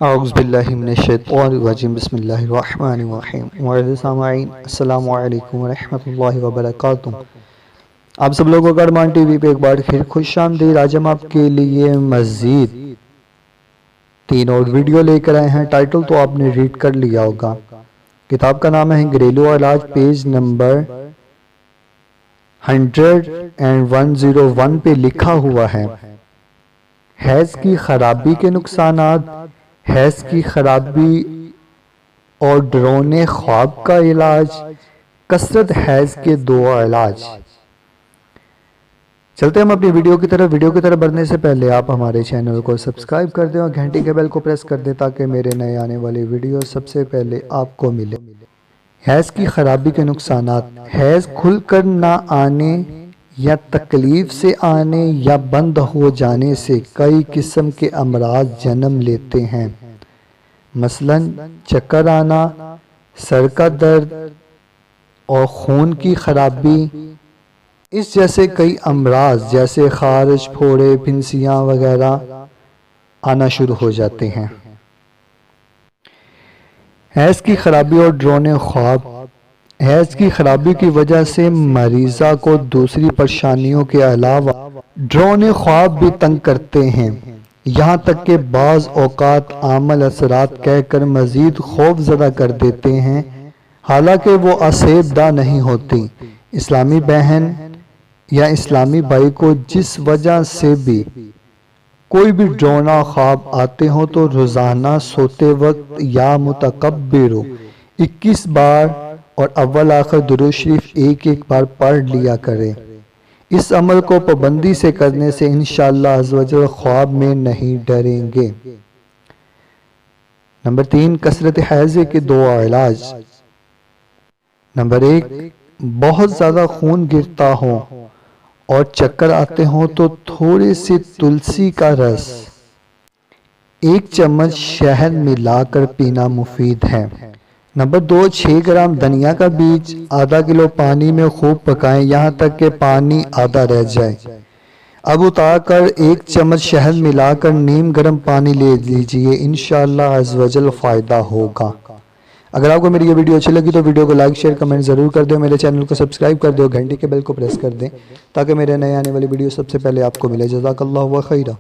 औज़ुबिल्लाहिमिनश्शैतानिर्रजीम बिस्मिल्लाहिर्रहमानिर्रहीम मुअज़्ज़िज़ सामाईन अस्सलामु अलैकुम वरहमतुल्लाहि वबरकातुहू। आप सब लोगों को अरमान टीवी पे एक बार फिर खुशामदीद। आज हम आपके लिए मज़ीद 3 और वीडियो लेकर आए हैं। टाइटल तो आपने रीड कर लिया होगा। किताब का नाम है घरेलू इलाज, पेज नंबर 101 पे लिखा हुआ है हैज़ की खराबी के नुकसानात, हैज़ की खराबी और डरोने ख्वाब का इलाज, कसरत हैज़ के 2 इलाज। चलते हम अपनी वीडियो की तरफ। वीडियो की तरफ बढ़ने से पहले आप हमारे चैनल को सब्सक्राइब कर दें और घंटी के बेल को प्रेस कर दें ताकि मेरे नए आने वाली वीडियो सबसे पहले आपको मिले। हैज़ की खराबी के नुकसानात। हैज़ खुलकर ना आने या तकलीफ से आने या बंद हो जाने से कई किस्म के अमराज जन्म लेते हैं, मसलन चक्कर आना, सर का दर्द और खून की खराबी। इस जैसे कई अमराज जैसे खारिश, फोड़े, फिंसियाँ वगैरह आना शुरू हो जाते हैं। हैज़ की खराबी और डरोने ख्वाब। हैज़ की खराबी की वजह से मरीज़ा को दूसरी परेशानियों के अलावा डरोने ख्वाब भी तंग करते हैं, यहाँ तक कि बाज़ औक़ात आमल असरात कहकर मज़ीद खौफज़दा कर देते हैं, हालांकि वो असेबदा नहीं होती। इस्लामी बहन या इस्लामी भाई को जिस वजह से भी कोई भी डरोना ख्वाब आते हो तो रोज़ाना सोते वक्त या मुतकब्बिरो 21 बार और अव्वल आखिर दुरूद शरीफ एक बार पढ़ लिया करें। इस अमल को पाबंदी से करने से इंशाअल्लाह अज़्ज़वजल ख्वाब में नहीं डरेंगे। नंबर 3, कसरत हैज़ के 2 इलाज। नंबर 1, बहुत ज़्यादा खून गिरता हो और चक्कर आते हो तो थोड़े से तुलसी का रस 1 चम्मच शहद मिलाकर पीना मुफीद है। नंबर 2, 6 ग्राम धनिया का बीज आधा किलो पानी में खूब पकाएं यहाँ तक कि पानी आधा रह जाए। अब उतारकर 1 चम्मच शहद मिलाकर नीम गर्म पानी ले लीजिए, इंशाअल्लाह अज़्ज़वजल फ़ायदा होगा। अगर आपको मेरी ये वीडियो अच्छी लगी तो वीडियो को लाइक, शेयर, कमेंट ज़रूर कर दो। मेरे चैनल को सब्सक्राइब कर दो, घंटी के बेल को प्रेस कर दें ताकि मेरे नए आने वाली वीडियो सबसे पहले आपको मिले। जज़ाकल्लाहु व खैरा।